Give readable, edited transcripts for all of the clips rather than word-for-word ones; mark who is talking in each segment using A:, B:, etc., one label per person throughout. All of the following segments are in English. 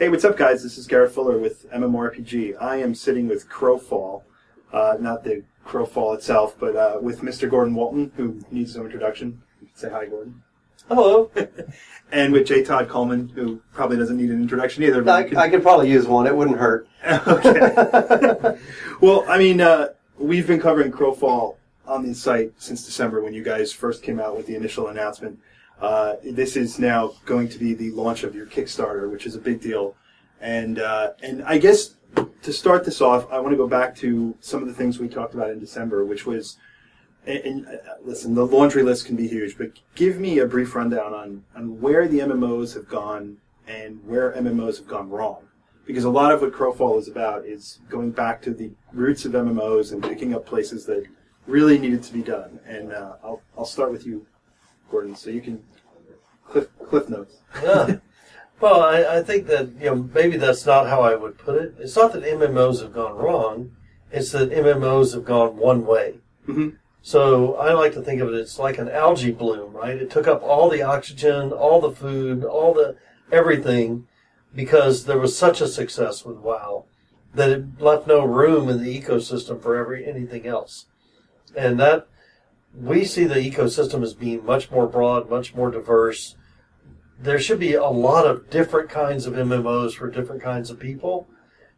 A: Hey, what's up, guys? This is Garrett Fuller with MMORPG. I am sitting with Crowfall, not the Crowfall itself, but with Mr. Gordon Walton, who needs no introduction. Say hi, Gordon.
B: Hello.
A: And with J. Todd Coleman, who probably doesn't need an introduction either. But
B: I could probably use one. It wouldn't hurt.
A: Okay. Well, I mean, we've been covering Crowfall on the site since December when you guys first came out with the initial announcement. This is now going to be the launch of your Kickstarter, which is a big deal. And I guess to start this off, I want to go back to some of the things we talked about in December, which was, listen, the laundry list can be huge, but give me a brief rundown on where the MMOs have gone and where MMOs have gone wrong. Because a lot of what Crowfall is about is going back to the roots of MMOs and picking up places that really needed to be done. And I'll start with you, Gordon, so you can cliff notes.
B: Yeah. Well, I think that, maybe that's not how I would put it. It's not that MMOs have gone wrong. It's that MMOs have gone one way.
A: Mm-hmm.
B: So I like to think of it, it's like an algae bloom, right? It took up all the oxygen, all the food, all the everything, because there was such a success with WoW that it left no room in the ecosystem for anything else. And that, we see the ecosystem as being much more broad, much more diverse. There should be a lot of different kinds of MMOs for different kinds of people,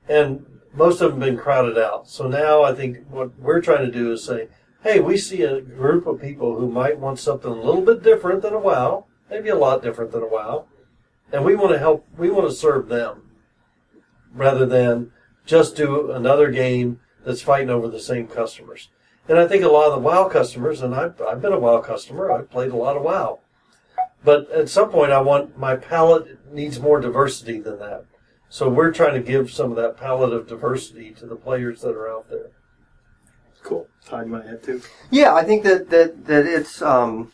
B: and most of them have been crowded out. So now I think what we're trying to do is say, hey, we see a group of people who might want something a little bit different than a WoW, maybe a lot different than a WoW, and we want to help, we want to serve them, rather than just do another game that's fighting over the same customers. And I think a lot of the WoW customers, and I've been a WoW customer, I've played a lot of WoW, but at some point I want, my palette needs more diversity than that. So we're trying to give some of that palette of diversity to the players that are out there.
A: Cool. Todd, you want to add too?
C: Yeah, I think that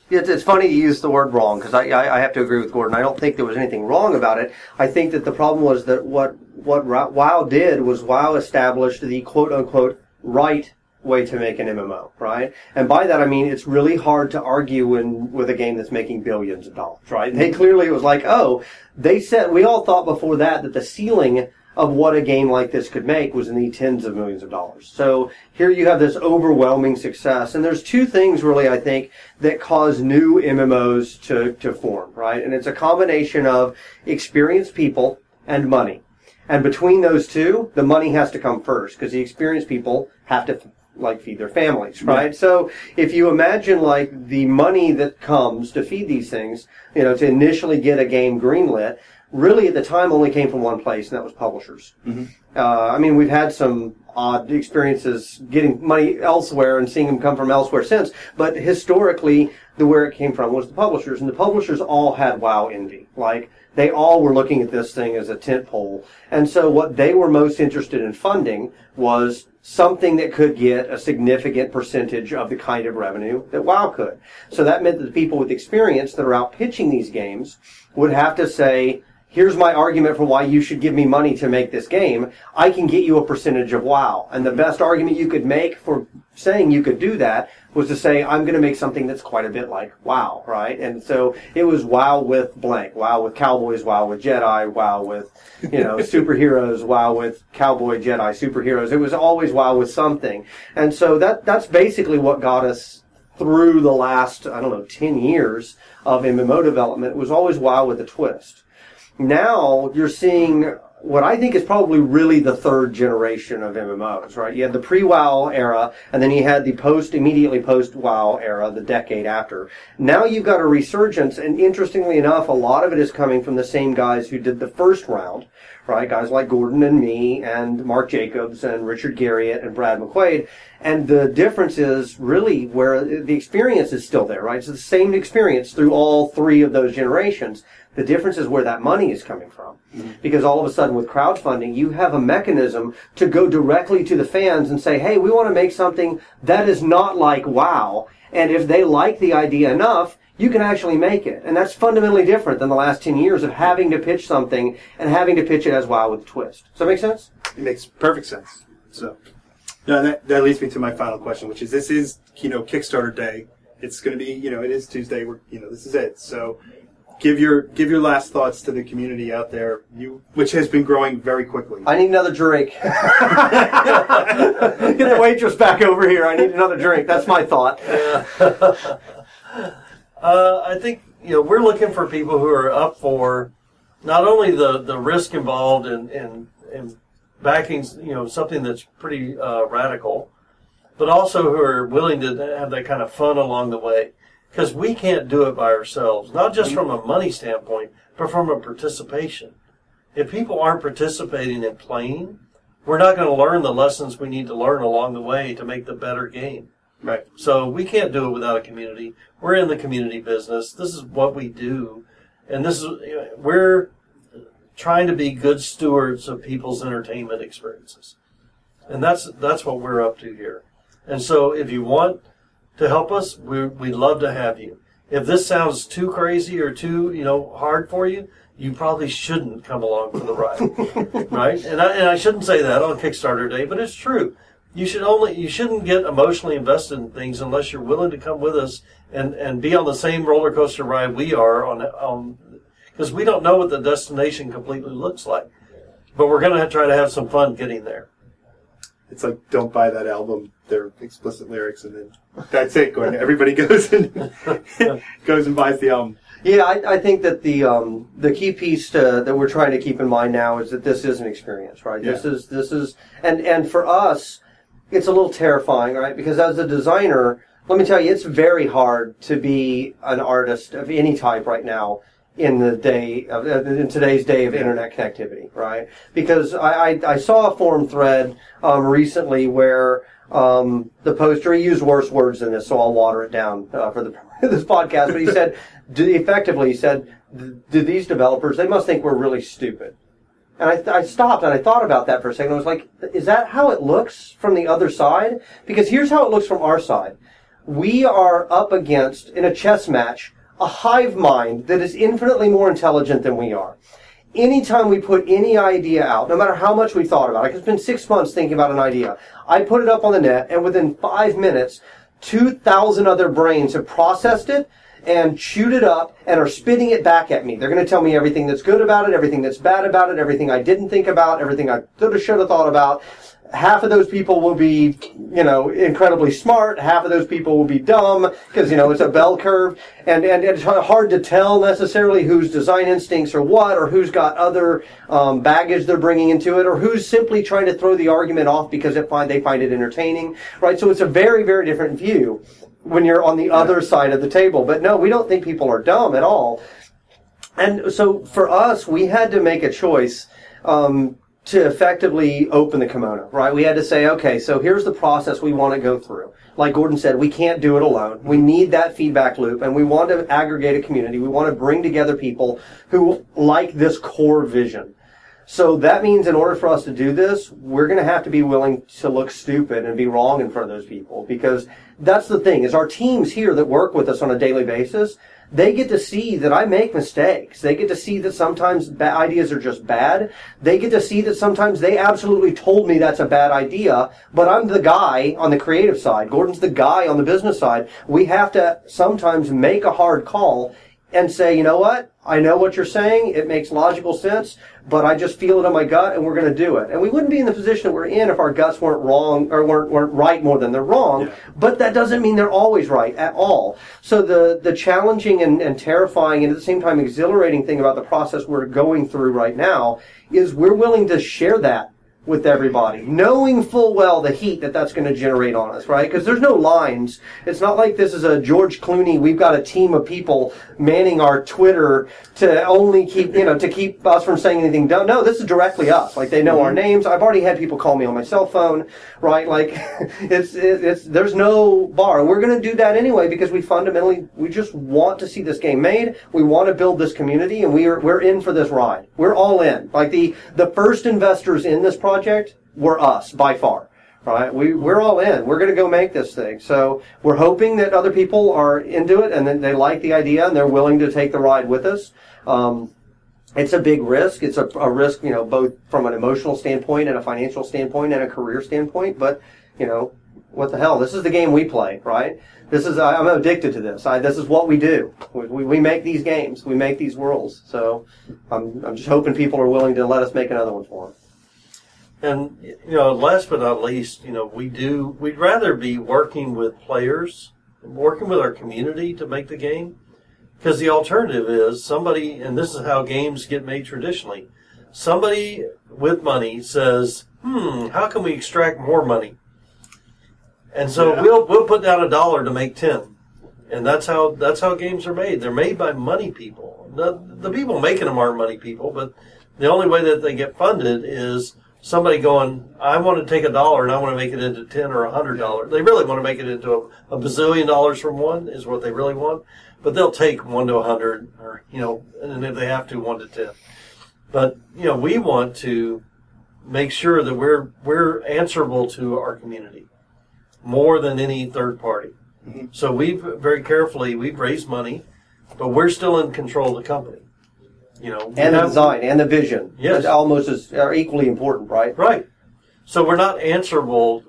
C: it's funny to use the word wrong, because I have to agree with Gordon. I don't think there was anything wrong about it. I think that the problem was that what WoW did was WoW established the quote-unquote right way to make an MMO, right? And by that I mean it's really hard to argue with a game that's making billions of dollars, right? They clearly, it was like, we all thought before that the ceiling of what a game like this could make was in the tens of millions of dollars. So here you have this overwhelming success, and there's two things really, I think, that cause new MMOs to form, right? And it's a combination of experienced people and money. And between those two, the money has to come first, because the experienced people have to feed their families, right? Yeah. So if you imagine the money that comes to feed these things, to initially get a game greenlit, really at the time only came from one place, and that was publishers. Mm-hmm. We've had some odd experiences getting money elsewhere and seeing them come from elsewhere since, but historically, where it came from was the publishers, and the publishers all had WoW envy. They all were looking at this thing as a tentpole, and so what they were most interested in funding was something that could get a significant percentage of the kind of revenue that WoW could. So that meant that the people with experience that are out pitching these games would have to say, here's my argument for why you should give me money to make this game. I can get you a percentage of WoW. And the best argument you could make for saying you could do that was to say, I'm going to make something that's quite a bit like WoW, right? And so it was WoW with blank. WoW with cowboys, WoW with Jedi, WoW with, superheroes, WoW with cowboy, Jedi, superheroes. It was always WoW with something. And so that's basically what got us through the last, 10 years of MMO development. It was always WoW with a twist. Now you're seeing what I think is probably really the third generation of MMOs, right? You had the pre-WoW era, and then you had the immediately post-WoW era, the decade after. Now you've got a resurgence, and interestingly enough, a lot of it is coming from the same guys who did the first round, right? Guys like Gordon and me, and Mark Jacobs, and Richard Garriott, and Brad McQuaid. And the difference is really where the experience is still there, right? It's the same experience through all three of those generations. The difference is where that money is coming from. Mm-hmm. Because all of a sudden with crowdfunding, you have a mechanism to go directly to the fans and say, hey, we want to make something that is not like WoW. And if they like the idea enough, you can actually make it. And that's fundamentally different than the last 10 years of having to pitch something and having to pitch it as WoW with a twist. Does that make sense?
A: It makes perfect sense. So, that leads me to my final question, which is, this is, Kickstarter day. It's going to be, it is Tuesday. This is it. So, give your last thoughts to the community out there, which has been growing very quickly.
C: I need another drink. Get that waitress back over here. I need another drink. That's my thought.
B: Yeah. I think we're looking for people who are up for not only the risk involved in backing something that's pretty radical, but also who are willing to have that kind of fun along the way. Because we can't do it by ourselves, not just from a money standpoint, but from a participation. If people aren't participating in playing, we're not going to learn the lessons we need to learn along the way to make the better game.
A: Right.
B: So we can't do it without a community. We're in the community business. This is what we do. And we're trying to be good stewards of people's entertainment experiences. And that's what we're up to here. And so if you want to help us, we'd love to have you. If this sounds too crazy or too hard for you, you probably shouldn't come along for the ride, right? And I shouldn't say that on Kickstarter Day, but it's true. You shouldn't get emotionally invested in things unless you're willing to come with us and be on the same roller coaster ride we are on because we don't know what the destination completely looks like, but we're going to try to have some fun getting there.
A: It's like, don't buy that album. They're explicit lyrics, and then that's it. Everybody goes and buys the album.
C: Yeah, I think that the key piece that we're trying to keep in mind now is that this is an experience, right?
A: Yeah.
C: This is and for us, it's a little terrifying, right? Because as a designer, let me tell you, it's very hard to be an artist of any type right now in today's day of internet connectivity, right? Because I saw a forum thread recently where the poster, he used worse words than this, so I'll water it down for this podcast. But he said, effectively, do these developers, they must think we're really stupid. And I stopped and I thought about that for a second. I was like, is that how it looks from the other side? Because here's how it looks from our side. We are up against, in a chess match, a hive mind that is infinitely more intelligent than we are. Anytime we put any idea out, no matter how much we thought about it, I could spend 6 months thinking about an idea. I put it up on the net, and within 5 minutes, 2,000 other brains have processed it and chewed it up and are spitting it back at me. They're going to tell me everything that's good about it, everything that's bad about it, everything I didn't think about, everything I should have thought about. Half of those people will be, incredibly smart. Half of those people will be dumb because, it's a bell curve. And it's hard to tell necessarily whose design instincts are what, or who's got other baggage they're bringing into it, or who's simply trying to throw the argument off because they find it entertaining, right? So it's a very, very different view when you're on the other side of the table. But no, we don't think people are dumb at all. And so for us, we had to make a choice to effectively open the kimono, right? We had to say, okay, so here's the process we want to go through. Like Gordon said, we can't do it alone. We need that feedback loop, and we want to aggregate a community. We want to bring together people who like this core vision. So that means in order for us to do this, we're going to have to be willing to look stupid and be wrong in front of those people, because that's the thing, is our teams here that work with us on a daily basis, they get to see that I make mistakes. They get to see that sometimes ideas are just bad. They get to see that sometimes they absolutely told me that's a bad idea, but I'm the guy on the creative side. Gordon's the guy on the business side. We have to sometimes make a hard call and say, you know what? I know what you're saying. It makes logical sense, but I just feel it in my gut, and we're going to do it. And we wouldn't be in the position that we're in if our guts weren't wrong or weren't right more than they're wrong. Yeah. But that doesn't mean they're always right at all. So the challenging and terrifying and at the same time exhilarating thing about the process we're going through right now is we're willing to share that with everybody, knowing full well the heat that's going to generate on us, right? Because there's no lines. It's not like this is a George Clooney, we've got a team of people manning our Twitter to only keep, to keep us from saying anything dumb. No, this is directly us. Like, they know our names. I've already had people call me on my cell phone, right? Like, there's no bar. We're going to do that anyway because we just want to see this game made. We want to build this community, and we're in for this ride. We're all in. Like, the first investors in this project were us, by far. Right? We're all in. We're going to go make this thing. So we're hoping that other people are into it and that they like the idea and they're willing to take the ride with us. It's a big risk. It's a risk, both from an emotional standpoint and a financial standpoint and a career standpoint. But, what the hell? This is the game we play, right? I'm addicted to this. This is what we do. We make these games. We make these worlds. So I'm just hoping people are willing to let us make another one for them.
B: And, last but not least, we'd rather be working with players, working with our community to make the game. Because the alternative is somebody, and this is how games get made traditionally, somebody with money says, how can we extract more money? And so we'll put down $1 to make 10. And that's how games are made. They're made by money people. The people making them aren't money people, but the only way that they get funded is somebody going, I want to take $1 and I want to make it into $10 or $100. They really want to make it into a bazillion dollars from one is what they really want. But they'll take 1 to 100 or, and if they have to, 1 to 10. But, we want to make sure that we're answerable to our community more than any third party. Mm-hmm. So we've raised money, but we're still in control of the company.
C: And the design and the vision.
B: Yes.
C: Are equally important, right?
B: Right. So we're not answerable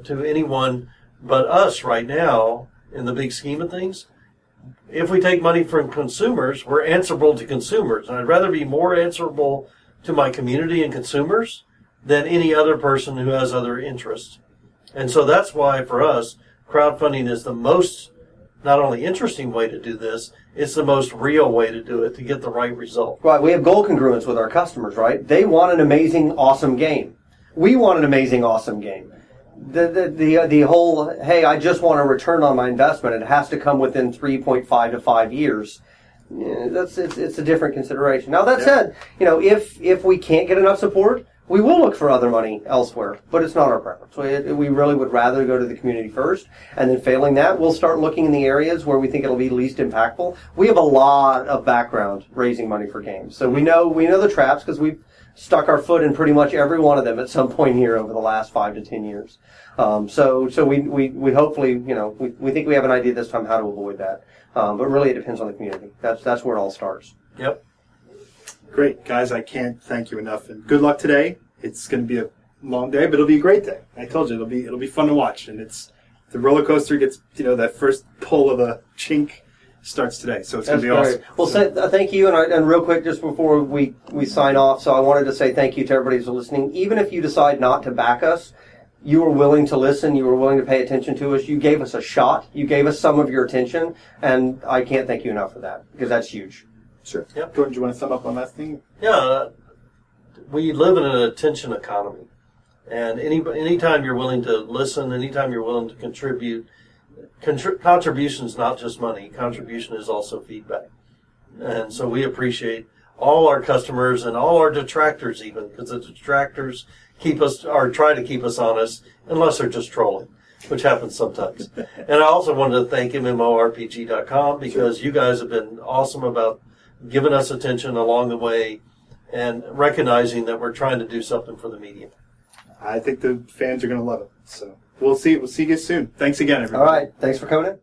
B: to anyone but us right now in the big scheme of things. If we take money from consumers, we're answerable to consumers. And I'd rather be more answerable to my community and consumers than any other person who has other interests. And so that's why, for us, crowdfunding is the most, not only interesting way to do this, it's the most real way to do it, to get the right result.
C: Right. We have goal congruence with our customers, right? They want an amazing, awesome game. We want an amazing, awesome game. The whole, hey, I just want a return on my investment. It has to come within 3.5 to 5 years. It's a different consideration. Now, that said, if we can't get enough support, we will look for other money elsewhere, but it's not our preference. We really would rather go to the community first, and then failing that, we'll start looking in the areas where we think it'll be least impactful. We have a lot of background raising money for games, so we know the traps because we've stuck our foot in pretty much every one of them at some point here over the last 5 to 10 years. So we hopefully, we think we have an idea this time how to avoid that. But really, it depends on the community. That's where it all starts.
B: Yep.
A: Great, guys. I can't thank you enough, and good luck today. It's going to be a long day, but it'll be a great day. I told you it'll be fun to watch, and the roller coaster gets that first pull of the chink starts today, so it's going to be awesome.
C: Well, thank you, and real quick, just before we sign off, so I wanted to say thank you to everybody who's listening. Even if you decide not to back us, you were willing to listen, you were willing to pay attention to us, you gave us a shot, you gave us some of your attention, and I can't thank you enough for that, because that's huge.
A: Sure. Yep. Gordon, do you want to sum up on that thing?
B: Yeah, we live in an attention economy, and anytime you're willing to listen, anytime you're willing to contribute, contribution is not just money. Contribution is also feedback, and so we appreciate all our customers and all our detractors, even because the detractors try to keep us honest, unless they're just trolling, which happens sometimes. And I also wanted to thank MMORPG.com because you guys have been awesome about giving us attention along the way and recognizing that we're trying to do something for the medium.
A: I think the fans are going to love it. So we'll see you soon. Thanks again, everybody.
C: All right. Thanks for coming in.